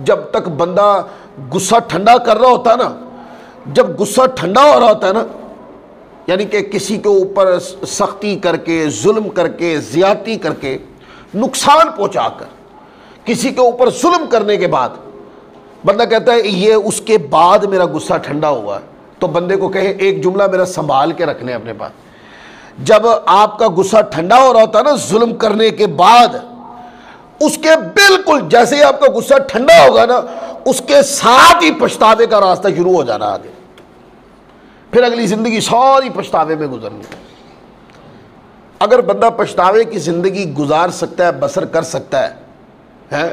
جب تک بندہ غصہ ٹھنڈا کر رہا ہوتا ہے نا، جب غصہ ٹھنڈا ہو رہا ہوتا ہے نا، یعنی کہ کسی کے اوپر سختی کر کے، ظلم کر کے، زیادتی کر کے، نقصان پہنچا کر، کسی کے اوپر ظلم کرنے کے بعد بندہ کہتا ہے یہ اس کے بعد میرا غصہ ٹھنڈا ہوا ہے، تو بندے کو کہے ایک جملہ میرا سنبھال کے رکھ لیں اپنے پاس. جب آپ کا غصہ ٹھنڈا ہو رہا ہوتا ہے نا ظلم کرنے کے بعد، اس کے بالکل جیسے ہی آپ کا غصہ ٹھنڈا ہوگا نا، اس کے ساتھ ہی پچھتاوے کا راستہ شروع ہو جانا آگے. پھر اگلی زندگی ساری پچھتاوے میں گزرنی. اگر بندہ پچھتاوے کی زندگی گزار سکتا ہے، بسر کر سکتا ہے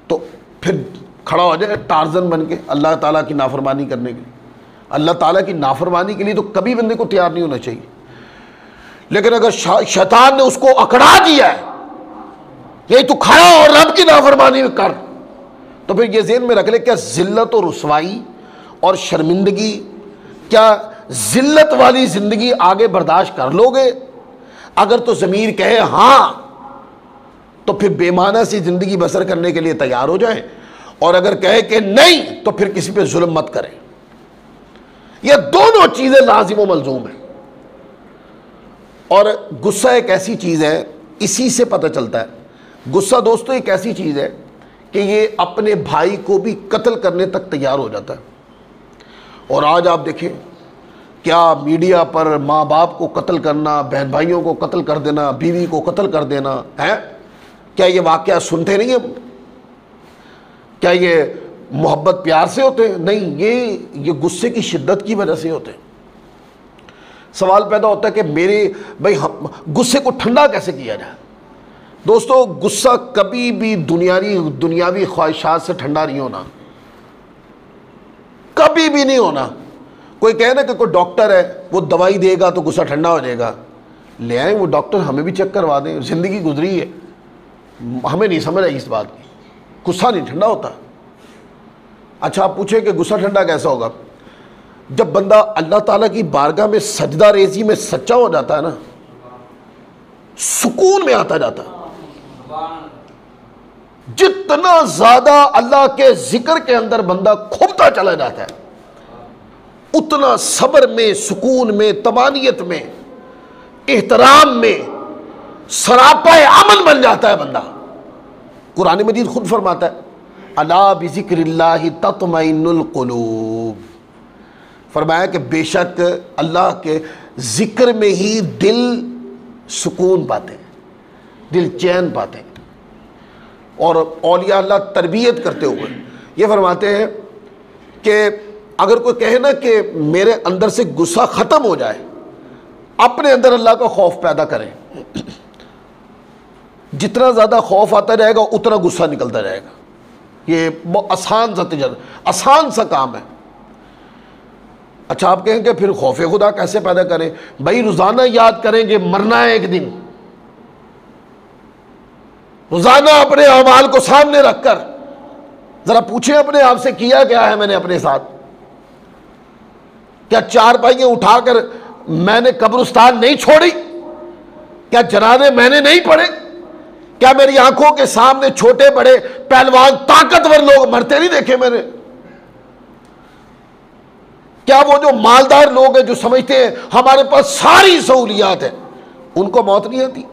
تو پھر کھڑا ہو جائے ٹارزن بن کے اللہ تعالیٰ کی نافرمانی کرنے کے لیے. اللہ تعالیٰ کی نافرمانی کے لیے تو کبھی بندے کو تیار نہیں ہونا چاہیے. لیکن اگر شیطان نے اس کو اکڑا دیا ہے یہی تو کھڑا اور رب کی نافرمانی میں کر، تو پھر یہ ذہن میں رکھ لے، کیا ذلت و رسوائی اور شرمندگی، کیا ذلت والی زندگی آگے برداشت کر لو گے؟ اگر تو ضمیر کہے ہاں تو پھر بے معنی سی زندگی بسر کرنے کے لیے تیار ہو جائیں، اور اگر کہے کہ نہیں تو پھر کسی پہ ظلم مت کریں. یہ دونوں چیزیں لازم و ملزوم ہیں. اور غصہ ایک ایسی چیز ہے، اسی سے پتہ چلتا ہے. غصہ دوستو ایک ایسی چیز ہے کہ یہ اپنے بھائی کو بھی قتل کرنے تک تیار ہو جاتا ہے. اور آج آپ دیکھیں کیا میڈیا پر ماں باپ کو قتل کرنا، بہن بھائیوں کو قتل کر دینا، بیوی کو قتل کر دینا ہے، کیا یہ واقعہ سنتے نہیں ہیں؟ کیا یہ محبت پیار سے ہوتے ہیں؟ نہیں، یہ غصے کی شدت کی وجہ سے ہوتے ہیں. سوال پیدا ہوتا ہے کہ میرے بھائی غصے کو ٹھنڈا کیسے کیا جائے؟ دوستو غصہ کبھی بھی دنیاوی خواہشات سے ٹھنڈا نہیں ہونا، کبھی بھی نہیں ہونا. کوئی کہے نا کہ کوئی ڈاکٹر ہے وہ دوائی دے گا تو غصہ ٹھنڈا ہو جائے گا، لے آئیں وہ ڈاکٹر، ہمیں بھی چیک کروا دیں. زندگی گزری ہے، ہمیں نہیں سمجھ آئی اس بات کی. غصہ نہیں ٹھنڈا ہوتا. اچھا آپ پوچھیں کہ غصہ ٹھنڈا کیسا ہوگا؟ جب بندہ اللہ تعالیٰ کی بارگاہ میں سجدہ ریزی میں سچا ہو جاتا ہے نا، سکون میں آتا جاتا ہے. جتنا زیادہ اللہ کے ذکر کے اندر بندہ کھبتا چلا جاتا ہے، اتنا صبر میں، سکون میں، طمانیت میں، احترام میں سراپا امن بن جاتا ہے بندہ. قرآن مجید خود فرماتا ہے الا بذکر اللہ تطمئن القلوب، فرمایا کہ بے شک اللہ کے ذکر میں ہی دل سکون پاتے ہیں، دل چین پاتے ہیں. اور اولیاء اللہ تربیت کرتے ہوئے یہ فرماتے ہیں کہ اگر کوئی کہے نا کہ میرے اندر سے غصہ ختم ہو جائے، اپنے اندر اللہ کا خوف پیدا کریں. جتنا زیادہ خوف آتا جائے گا اتنا غصہ نکلتا جائے گا. یہ آسان سا کام ہے. اچھا آپ کہیں کہ پھر خوف خدا کیسے پیدا کریں؟ بھائی روزانہ یاد کریں گے مرنا ہے ایک دن. روزانہ اپنے اعمال کو سامنے رکھ کر ذرا پوچھیں اپنے آپ سے کیا کیا ہے میں نے اپنے ساتھ. کیا چار پائیاں اٹھا کر میں نے قبرستان نہیں چھوڑی؟ کیا جنازے میں نے نہیں پڑھے؟ کیا میری آنکھوں کے سامنے چھوٹے بڑے پہلوان طاقتور لوگ مرتے نہیں دیکھے میں نے؟ کیا وہ جو مالدار لوگ ہیں جو سمجھتے ہیں ہمارے پاس ساری سہولیات ہیں، ان کو موت نہیں آتی؟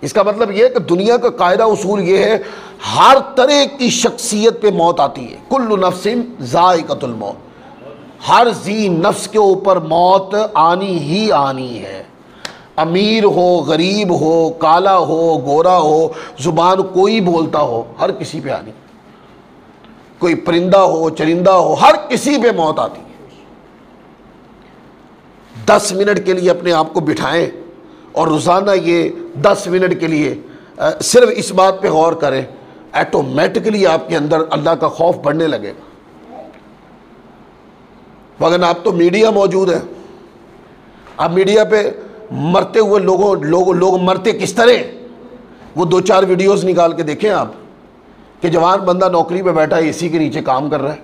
اس کا مطلب یہ ہے کہ دنیا کا قاعدہ اصول یہ ہے ہر طرح کی شخصیت پہ موت آتی ہے. کل نفس ذائقۃ الموت، ہر ذی نفس کے اوپر موت آنی ہی آنی ہے. امیر ہو، غریب ہو، کالا ہو، گورا ہو، زبان کوئی بولتا ہو، ہر کسی پہ آنی. کوئی پرندہ ہو، چرندہ ہو، ہر کسی پہ موت آتی ہے. 10 منٹ کے لیے اپنے آپ کو بٹھائیں اور روزانہ یہ 10 منٹ کے لیے صرف اس بات پہ غور کریں، ایٹومیٹکلی آپ کے اندر اللہ کا خوف بڑھنے لگے گا. مگر اب تو میڈیا موجود ہے. اب میڈیا پہ مرتے ہوئے لوگ مرتے کس طرح، وہ 2-4 ویڈیوز نکال کے دیکھیں آپ کہ جوان بندہ نوکری پہ بیٹھا ہے، اے سی کے نیچے کام کر رہا ہے،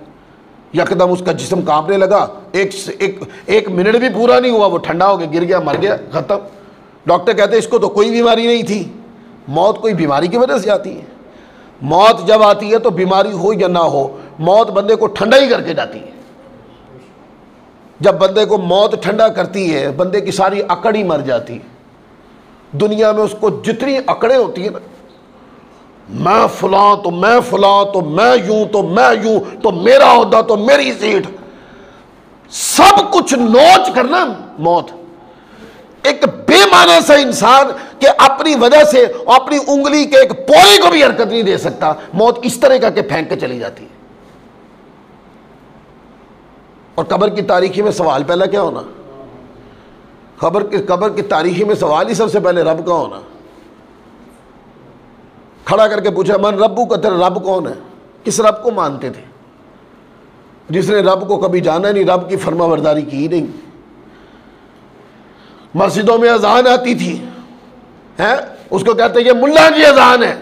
یکدم اس کا جسم کانپنے لگا، ایک منٹ بھی پورا نہیں ہوا وہ ٹھنڈا ہو گیا، گر گیا، مر گیا، ختم. ڈاکٹر کہتے ہیں اس کو تو کوئی بیماری نہیں تھی. موت کوئی بیماری کی وجہ سے آتی ہے؟ موت جب آتی ہے تو بیماری ہو یا نہ ہو، موت بندے کو ٹھنڈا ہی کر کے جاتی ہے۔ جب بندے کو موت ٹھنڈا کرتی ہے بندے کی ساری اکڑ ہی مر جاتی ہے۔ دنیا میں اس کو جتنی اکڑیں ہوتی ہیں نا، میں فلاں تو میں فلاں تو میں یوں تو میں یوں تو میرا عہدہ تو میری سیٹ، سب کچھ نوچ کرنا موت۔ ایک بے معنی سا انسان کہ اپنی وجہ سے اپنی انگلی کے ایک پورے کو بھی حرکت نہیں دے سکتا، موت اس طرح کا کہ پھینک کے چلی جاتی ہے۔ اور قبر کی تاریخی میں سوال پہلا کیا ہونا؟ قبر کی تاریخی میں سوال ہی سب سے پہلے رب کا ہونا۔ کھڑا کر کے پوچھا من ربو کا، تیرا رب کون ہے؟ کس رب کو مانتے تھے؟ جس نے رب کو کبھی جانا نہیں، رب کی فرما برداری کی نہیں۔ مسجدوں میں اذان آتی تھی، اس کو کہتے ہیں یہ ملا کی اذان ہے۔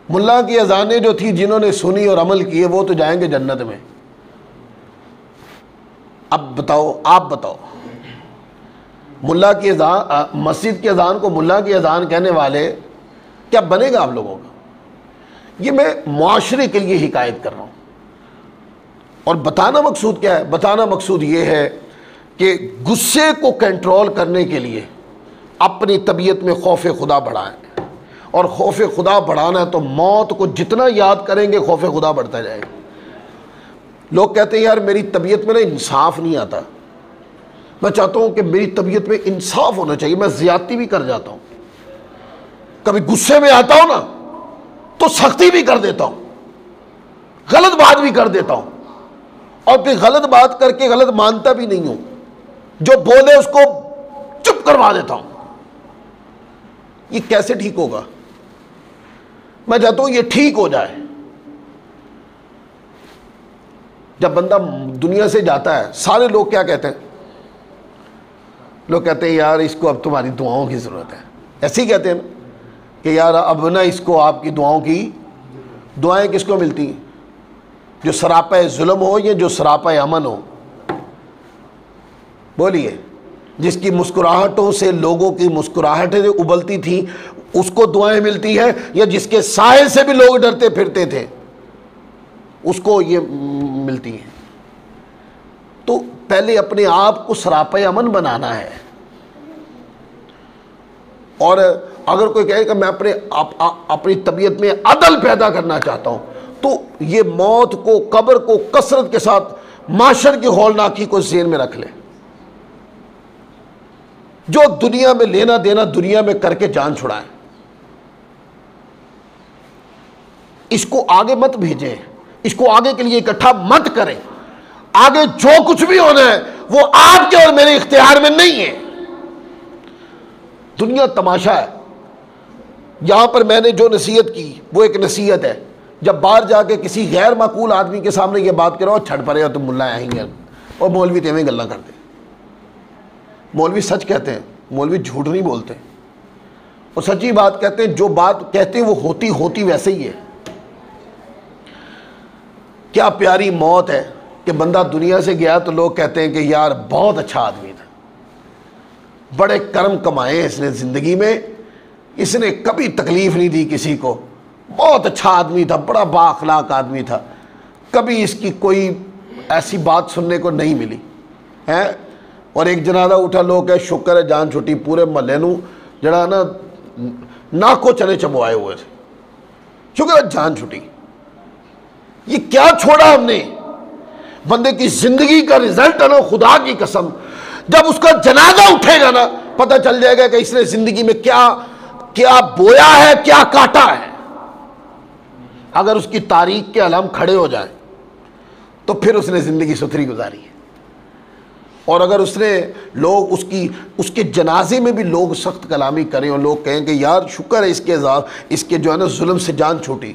ملا کی اذانیں جو تھی جنہوں نے سنی اور عمل کیے وہ تو جائیں گے جنت میں۔ اب بتاؤ، آپ بتاؤ، ملا کی اذان، مسجد کی اذان کو ملا کی اذان کہنے والے کیا بنے گا آپ لوگوں کا؟ یہ میں معاشرے کے لیے حکایت کر رہا ہوں۔ اور بتانا مقصود کیا ہے؟ بتانا مقصود یہ ہے کہ غصے کو کنٹرول کرنے کے لیے اپنی طبیعت میں خوف خدا بڑھائیں، اور خوف خدا بڑھانا ہے تو موت کو جتنا یاد کریں گے خوف خدا بڑھتا جائے گا۔ لوگ کہتے ہیں یار میری طبیعت میں نا انصاف نہیں آتا، میں چاہتا ہوں کہ میری طبیعت میں انصاف ہونا چاہیے، میں زیادتی بھی کر جاتا ہوں، کبھی غصے میں آتا ہوں نا تو سختی بھی کر دیتا ہوں، غلط بات بھی کر دیتا ہوں، اور پھر غلط بات کر کے غلط مانتا بھی نہیں ہوں، جو بولے اس کو چپ کروا دیتا ہوں۔ یہ کیسے ٹھیک ہوگا؟ میں چاہتا ہوں یہ ٹھیک ہو جائے۔ جب بندہ دنیا سے جاتا ہے سارے لوگ کیا کہتے ہیں؟ لوگ کہتے ہیں یار اس کو اب تمہاری دعاؤں کی ضرورت ہے، ایسے ہی کہتے ہیں نا کہ یار اب نہ اس کو آپ کی دعاؤں کی، دعائیں کس کو ملتی ہیں؟ جو سراپا ظلم ہو یا جو سراپا امن ہو؟ بولیے، جس کی مسکراہٹوں سے لوگوں کی مسکراہٹیں ابلتی تھیں اس کو دعائیں ملتی ہیں، یا جس کے سائے سے بھی لوگ ڈرتے پھرتے تھے اس کو یہ ملتی ہیں؟ تو پہلے اپنے آپ کو سراپا امن بنانا ہے۔ اور اگر کوئی کہے کہ میں اپنی طبیعت میں عدل پیدا کرنا چاہتا ہوں تو یہ موت کو، قبر کو کثرت کے ساتھ معاشر کی ہولناکی کو ذہن میں رکھ لے۔ جو دنیا میں لینا دینا دنیا میں کر کے جان چھڑائیں، اس کو آگے مت بھیجیں، اس کو آگے کے لیے اکٹھا مت کریں۔ آگے جو کچھ بھی ہونا ہے وہ آپ کے اور میرے اختیار میں نہیں ہے۔ دنیا تماشا ہے۔ یہاں پر میں نے جو نصیحت کی وہ ایک نصیحت ہے، جب باہر جا کے کسی غیر معقول آدمی کے سامنے یہ بات کرو چھڑ پڑے اور تم ملا آئیں گے اور مولوی تیویں گلا کرتے۔ مولوی سچ کہتے ہیں، مولوی جھوٹ نہیں بولتے، اور سچی بات کہتے ہیں، جو بات کہتے ہیں وہ ہوتی ویسے ہی ہے۔ کیا پیاری موت ہے کہ بندہ دنیا سے گیا تو لوگ کہتے ہیں کہ یار بہت اچھا آدمی تھا، بڑے کرم کمائے اس نے زندگی میں، اس نے کبھی تکلیف نہیں دی کسی کو، بہت اچھا آدمی تھا، بڑا با اخلاق آدمی تھا، کبھی اس کی کوئی ایسی بات سننے کو نہیں ملی ہے۔ اور ایک جنازہ اٹھا، لوگ کہ شکر ہے جان چھٹی، پورے محلے نو جڑا نا ناکو چنے چبوائے ہوئے تھے، شکر ہے جان چھٹی۔ یہ کیا چھوڑا ہم نے؟ بندے کی زندگی کا رزلٹ ہے نا، خدا کی قسم جب اس کا جنازہ اٹھے گا نا پتہ چل جائے گا کہ اس نے زندگی میں کیا بویا ہے، کیا کاٹا ہے۔ اگر اس کی تاریخ کے علم کھڑے ہو جائیں تو پھر اس نے زندگی ستھری گزاری ہے۔ اور اگر اس نے لوگ اس کے جنازے میں بھی لوگ سخت کلامی کریں اور لوگ کہیں کہ یار شکر ہے اس کے جو ہے نا ظلم سے جان چھوٹی،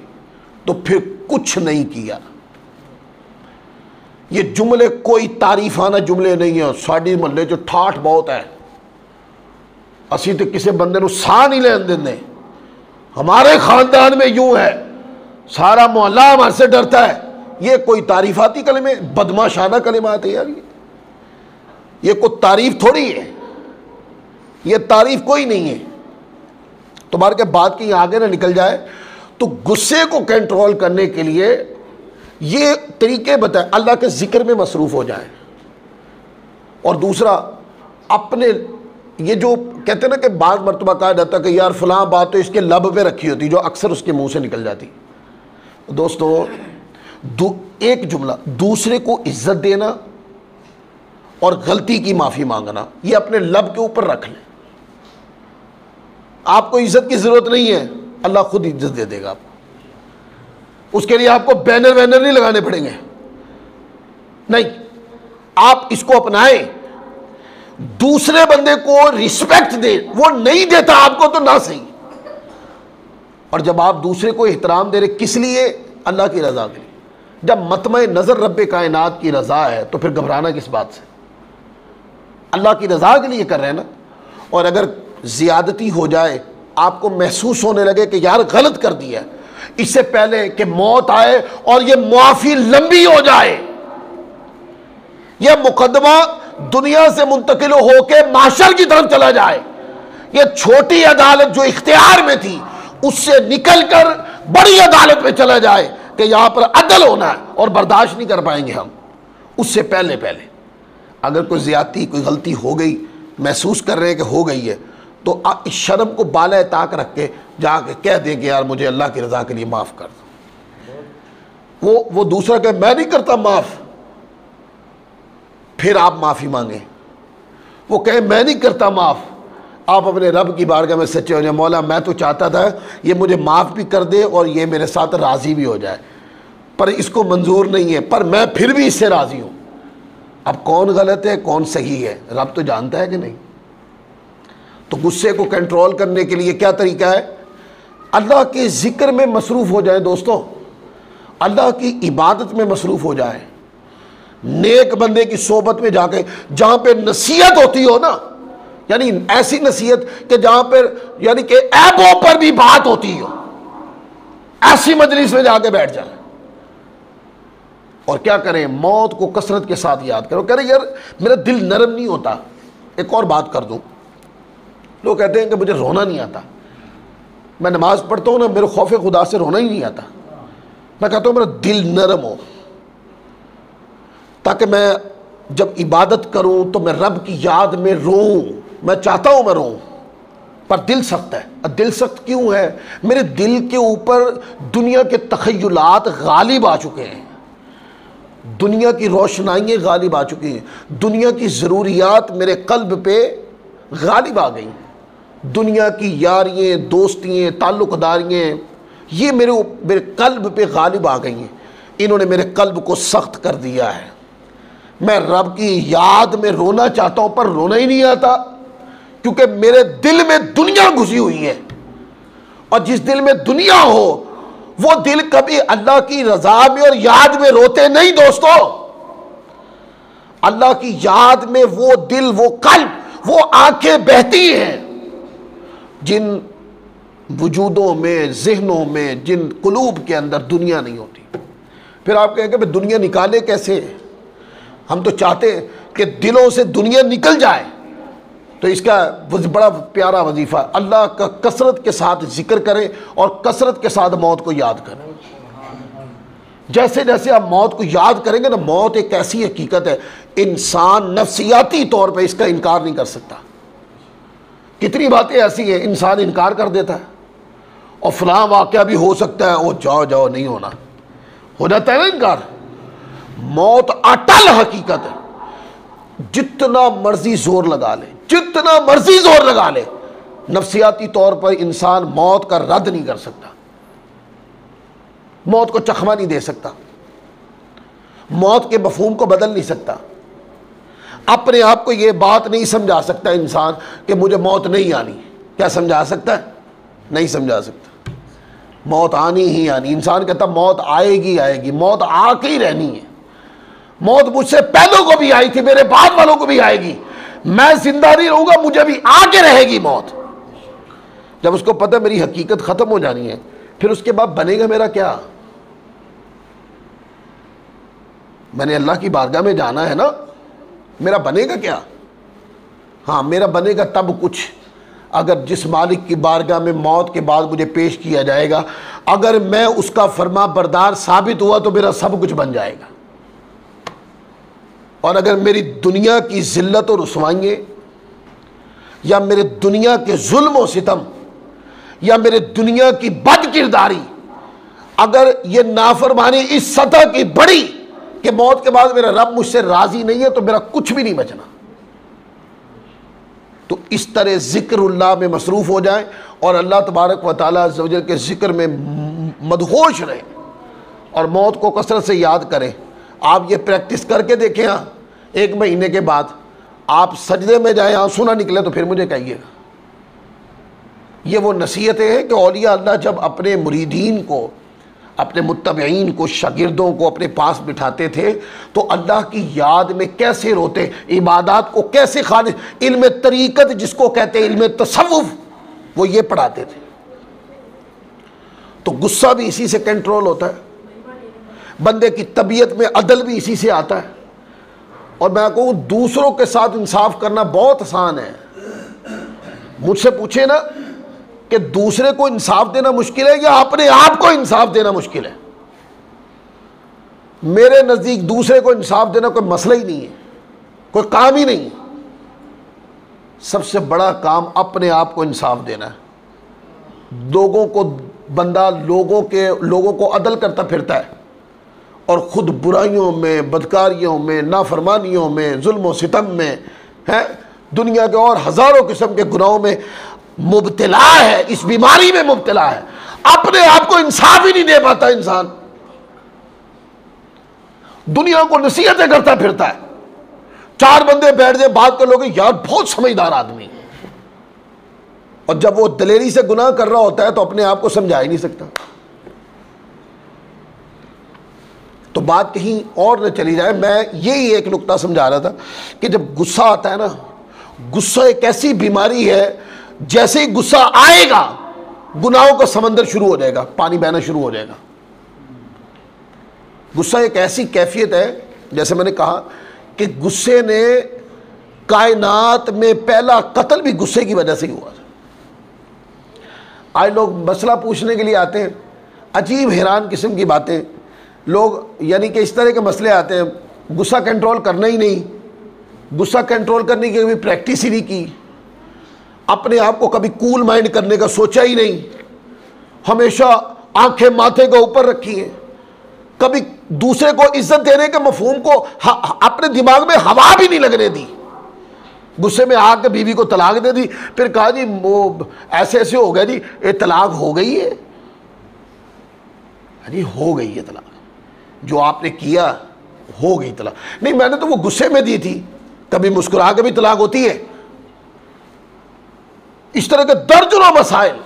تو پھر کچھ نہیں کیا۔ یہ جملے کوئی تعریفانہ جملے نہیں ہیں، ساڑی محلے جو ٹھاٹھ بہت ہے، اسی تو کسی بندے نو ساہ نہیں لین دیندے، ہمارے خاندان میں یوں ہے، سارا محلہ ہمارے سے ڈرتا ہے۔ یہ کوئی تعریفاتی کلمے، بدماشانہ کلمات ہے یار، یہ کوئی تعریف تھوڑی ہے، یہ تعریف کوئی نہیں ہے۔ تمہارے کے بات کی آگے نہ نکل جائے. تو غصے کو کنٹرول کرنے کے لیے یہ طریقے بتائیں. اللہ کے ذکر میں مصروف ہو جائیں. اور دوسرا اپنے یہ جو کہتے ہیں نا کہ بعض مرتبہ کہا جاتا ہے کہ یار فلاں بات تو اس کے لب پہ رکھی ہوتی جو اکثر اس کے منہ سے نکل جاتی. دوستو ایک جملہ دوسرے کو عزت دینا اور غلطی کی معافی مانگنا یہ اپنے لب کے اوپر رکھ لیں. آپ کو عزت کی ضرورت نہیں ہے, اللہ خود عزت دے دے گا آپ کو. اس کے لیے آپ کو بینر وینر نہیں لگانے پڑیں گے, نہیں. آپ اس کو اپنائیں, دوسرے بندے کو رسپیکٹ دیں. وہ نہیں دیتا آپ کو تو نہ صحیح. اور جب آپ دوسرے کو احترام دے رہے کس لیے؟ اللہ کی رضا کے لیے. جب مطمع نظر رب کائنات کی رضا ہے تو پھر گھبرانا کس بات سے؟ اللہ کی رضا کے لیے کر رہے ہیں نا. اور اگر زیادتی ہو جائے, آپ کو محسوس ہونے لگے کہ یار غلط کر دیا, اس سے پہلے کہ موت آئے اور یہ معافی لمبی ہو جائے, یہ مقدمہ دنیا سے منتقل ہو کے محشر کی طرف چلا جائے, یہ چھوٹی عدالت جو اختیار میں تھی اس سے نکل کر بڑی عدالت میں چلا جائے کہ یہاں پر عدل ہونا ہے اور برداشت نہیں کر پائیں گے ہم. اس سے پہلے اگر کوئی زیادتی کوئی غلطی ہو گئی, محسوس کر رہے ہیں کہ ہو گئی ہے, تو اس شرم کو بالائے طاق رکھ کے جا کے کہہ دیں کہ یار مجھے اللہ کی رضا کے لیے معاف کر دو. وہ دوسرا کہ میں نہیں کرتا معاف, پھر آپ معافی مانگیں. وہ کہے میں نہیں کرتا معاف, آپ اپنے رب کی بارگاہ میں سچے ہو جائیں, مولا میں تو چاہتا تھا یہ مجھے معاف بھی کر دے اور یہ میرے ساتھ راضی بھی ہو جائے, پر اس کو منظور نہیں ہے, پر میں پھر بھی اس سے راضی ہوں. اب کون غلط ہے کون صحیح ہے رب تو جانتا ہے کہ نہیں. تو غصے کو کنٹرول کرنے کے لیے کیا طریقہ ہے؟ اللہ کے ذکر میں مصروف ہو جائیں دوستو, اللہ کی عبادت میں مصروف ہو جائیں, نیک بندے کی صحبت میں جا کے, جہاں پہ نصیحت ہوتی ہو نا, یعنی ایسی نصیحت کہ جہاں پر یعنی کہ عیبوں پر بھی بات ہوتی ہو, ایسی مجلس میں جا کے بیٹھ جائیں. اور کیا کریں؟ موت کو کثرت کے ساتھ یاد کرو. کہہ رہے یار میرا دل نرم نہیں ہوتا. ایک اور بات کر دوں, لوگ کہتے ہیں کہ مجھے رونا نہیں آتا. میں نماز پڑھتا ہوں نا, میرے خوف خدا سے رونا ہی نہیں آتا. میں کہتا ہوں میرا دل نرم ہو, تاکہ میں جب عبادت کروں تو میں رب کی یاد میں روؤں. میں چاہتا ہوں میں روؤں, پر دل سخت ہے. دل سخت کیوں ہے؟ میرے دل کے اوپر دنیا کے تخیلات غالب آ چکے ہیں, دنیا کی روشنائیں غالب آ چکی ہیں, دنیا کی ضروریات میرے قلب پہ غالب آ گئیں. دنیا کی یاریاں, دوستیاں, تعلق داریاں یہ میرے قلب پہ غالب آ گئی ہیں. انہوں نے میرے قلب کو سخت کر دیا ہے. میں رب کی یاد میں رونا چاہتا ہوں پر رونا ہی نہیں آتا, کیونکہ میرے دل میں دنیا گھسی ہوئی ہے. اور جس دل میں دنیا ہو وہ دل کبھی اللہ کی رضا میں اور یاد میں روتے نہیں دوستو. اللہ کی یاد میں وہ دل, وہ قلب, وہ آنکھیں بہتی ہیں جن وجودوں میں, ذہنوں میں, جن قلوب کے اندر دنیا نہیں ہوتی. پھر آپ کہیں کہ دنیا نکالے کیسے؟ ہم تو چاہتے ہیں کہ دلوں سے دنیا نکل جائے. تو اس کا بڑا پیارا وظیفہ, اللہ کا کثرت کے ساتھ ذکر کریں اور کثرت کے ساتھ موت کو یاد کریں. جیسے جیسے آپ موت کو یاد کریں گے نا, موت ایک ایسی حقیقت ہے انسان نفسیاتی طور پہ اس کا انکار نہیں کر سکتا. کتنی باتیں ایسی ہیں انسان انکار کر دیتا ہے, اور فلاں واقعہ بھی ہو سکتا ہے, وہ جاؤ نہیں ہونا, ہو جاتا ہے نا انکار. موت اٹل حقیقت ہے, جتنا مرضی زور لگا لے, جتنا مرضی زور لگا لے, نفسیاتی طور پر انسان موت کا رد نہیں کر سکتا, موت کو چخمہ نہیں دے سکتا, موت کے مفہوم کو بدل نہیں سکتا, اپنے آپ کو یہ بات نہیں سمجھا سکتا انسان کہ مجھے موت نہیں آنی. کیا سمجھا سکتا ہے؟ نہیں سمجھا سکتا. موت آنی ہی آنی. انسان کہتا موت آئے گی, موت آ کے ہی رہنی ہے. موت مجھ سے پہلوں کو بھی آئی تھی, میرے بعد والوں کو بھی آئے گی, میں زندہ نہیں رہوں گا, مجھے بھی آ کے رہے گی موت. جب اس کو پتہ میری حقیقت ختم ہو جانی ہے, پھر اس کے بعد بنے گا میرا کیا؟ میں نے اللہ کی بارگاہ میں جانا ہے نا, میرا بنے گا کیا؟ ہاں میرا بنے گا تب کچھ اگر جس مالک کی بارگاہ میں موت کے بعد مجھے پیش کیا جائے گا، اگر میں اس کا فرما بردار ثابت ہوا تو میرا سب کچھ بن جائے گا، اور اگر میری دنیا کی ذلت و رسوائییں یا میرے دنیا کے ظلم و ستم یا میرے دنیا کی بد کرداری، اگر یہ نافرمانی اس سطح کی بڑی کہ موت کے بعد میرا رب مجھ سے راضی نہیں ہے، تو میرا کچھ بھی نہیں بچنا۔ تو اس طرح ذکر اللہ میں مصروف ہو جائیں اور اللہ تبارک و تعالیٰ عز و جل کے ذکر میں مدہوش رہیں اور موت کو کثرت سے یاد کریں۔ آپ یہ پریکٹس کر کے دیکھیں، 1 مہینے کے بعد آپ سجدے میں جائیں، آنسو نہ نکلے تو پھر مجھے کہیے گا۔ یہ وہ نصیحتیں ہیں کہ اولیاء اللہ جب اپنے مریدین کو، اپنے متبعین کو، شاگردوں کو اپنے پاس بٹھاتے تھے تو اللہ کی یاد میں کیسے روتے، عبادات کو کیسے خالص، علم طریقت جس کو کہتے ہیں، علم تصوف، وہ یہ پڑھاتے تھے۔ تو غصہ بھی اسی سے کنٹرول ہوتا ہے، بندے کی طبیعت میں عدل بھی اسی سے آتا ہے۔ اور میں کہوں دوسروں کے ساتھ انصاف کرنا بہت آسان ہے۔ مجھ سے پوچھے نا کہ دوسرے کو انصاف دینا مشکل ہے یا اپنے آپ کو انصاف دینا مشکل ہے؟ میرے نزدیک دوسرے کو انصاف دینا کوئی مسئلہ ہی نہیں ہے، کوئی کام ہی نہیں ہے۔ سب سے بڑا کام اپنے آپ کو انصاف دینا ہے۔ لوگوں کو بندہ لوگوں کو عدل کرتا پھرتا ہے اور خود برائیوں میں، بدکاریوں میں، نافرمانیوں میں، ظلم و ستم میں ہے، دنیا کے اور ہزاروں قسم کے گناہوں میں مبتلا ہے، اس بیماری میں مبتلا ہے۔ اپنے آپ کو انصاف ہی نہیں دے پاتا انسان، دنیا کو نصیحتیں کرتا پھرتا ہے۔ 4 بندے بیٹھ جائے بات کر لو گے، یار بہت سمجھدار آدمی، اور جب وہ دلیری سے گناہ کر رہا ہوتا ہے تو اپنے آپ کو سمجھا ہی نہیں سکتا۔ تو بات کہیں اور نہ چلی جائے، میں یہی ایک نقطہ سمجھا رہا تھا کہ جب غصہ آتا ہے نا، غصہ ایک ایسی بیماری ہے، جیسے ہی غصہ آئے گا گناہوں کا سمندر شروع ہو جائے گا، پانی بہنا شروع ہو جائے گا۔ غصہ ایک ایسی کیفیت ہے، جیسے میں نے کہا کہ غصے نے کائنات میں پہلا قتل بھی غصے کی وجہ سے ہی ہوا۔ آج لوگ مسئلہ پوچھنے کے لیے آتے ہیں، عجیب حیران قسم کی باتیں لوگ، یعنی کہ اس طرح کے مسئلے آتے ہیں، غصہ کنٹرول کرنا ہی نہیں، غصہ کنٹرول کرنے کی کبھی پریکٹس ہی نہیں کی، اپنے آپ کو کبھی کول مائنڈ کرنے کا سوچا ہی نہیں، ہمیشہ آنکھیں ماتھے کے اوپر رکھی ہیں، کبھی دوسرے کو عزت دینے کے مفہوم کو اپنے دماغ میں ہوا بھی نہیں لگنے دی، غصے میں آ کے بیوی کو طلاق دے دی، پھر کہا جی وہ ایسے ہو گیا جی، یہ طلاق ہو گئی ہے۔ جی ہو گئی ہے طلاق، جو آپ نے کیا ہو گئی طلاق، نہیں میں نے تو وہ غصے میں دی تھی۔ کبھی مسکرا کے بھی طلاق ہوتی ہے۔ اس طرح کے درجنوں مسائل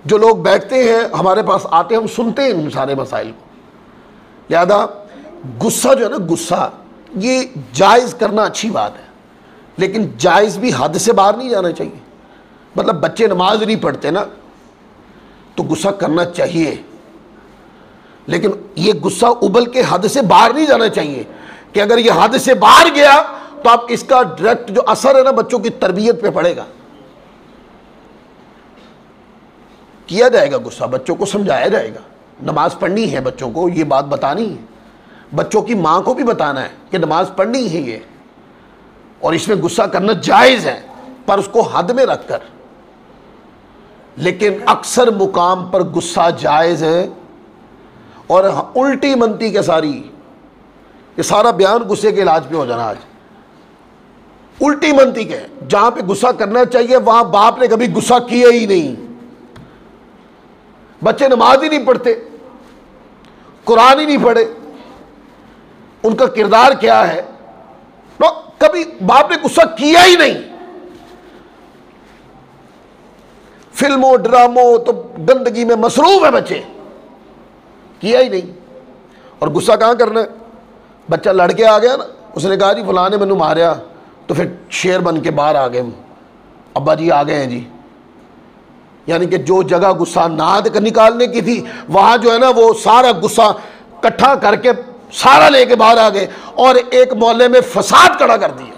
جو لوگ بیٹھتے ہیں ہمارے پاس آتے ہیں، ہم سنتے ہیں ان سارے مسائل کو۔ لہذا غصہ جو ہے نا، غصہ یہ جائز کرنا اچھی بات ہے، لیکن جائز بھی حد سے باہر نہیں جانا چاہیے۔ مطلب بچے نماز نہیں پڑھتے نا تو غصہ کرنا چاہیے، لیکن یہ غصہ ابل کے حد سے باہر نہیں جانا چاہیے کہ اگر یہ حد سے باہر گیا تو آپ اس کا ڈائریکٹ جو اثر ہے نا بچوں کی تربیت پہ پڑے گا۔ کیا جائے گا غصہ، بچوں کو سمجھایا جائے گا، نماز پڑھنی ہے بچوں کو، یہ بات بتانی ہے، بچوں کی ماں کو بھی بتانا ہے کہ نماز پڑھنی ہے یہ، اور اس میں غصہ کرنا جائز ہے پر اس کو حد میں رکھ کر۔ لیکن اکثر مقام پر غصہ جائز ہے اور الٹی منتی کے ساری، یہ سارا بیان غصے کے علاج پہ ہو جانا آج، الٹی منتی کے، جہاں پہ غصہ کرنا چاہیے وہاں باپ نے کبھی غصہ کیا ہی نہیں، بچے نماز ہی نہیں پڑھتے، قرآن ہی نہیں پڑھے، ان کا کردار کیا ہے، کبھی باپ نے غصہ کیا ہی نہیں۔ فلموں ڈراموں تو گندگی میں مصروف ہے بچے، کیا ہی نہیں۔ اور غصہ کہاں کرنا ہے؟ بچہ لڑ کے آ گیا نا، اس نے کہا جی فلاں نے مینوں ماریا، تو پھر شیر بن کے باہر آ گئے، ابا جی آ گئے ہیں جی، یعنی کہ جو جگہ غصہ ناد نکالنے کی تھی وہاں جو ہے نا وہ سارا غصہ کٹھا کر کے سارا لے کے باہر آ گئے اور ایک محلے میں فساد کھڑا کر دیا۔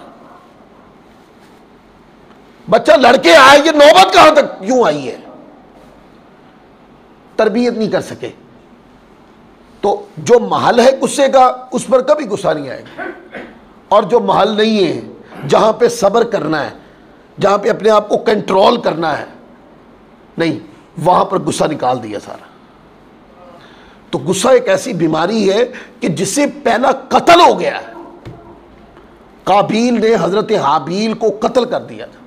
بچہ لڑکے آئے، یہ نوبت کہاں تک کیوں آئی ہے؟ تربیت نہیں کر سکے۔ تو جو محل ہے غصے کا اس پر کبھی غصہ نہیں آئے گا، اور جو محل نہیں ہے جہاں پہ صبر کرنا ہے، جہاں پہ اپنے آپ کو کنٹرول کرنا ہے، نہیں، وہاں پر غصہ نکال دیا سارا۔ تو غصہ ایک ایسی بیماری ہے کہ جس سے پہلا قتل ہو گیا ہے۔ قابیل نے حضرت حابیل کو قتل کر دیا تھا،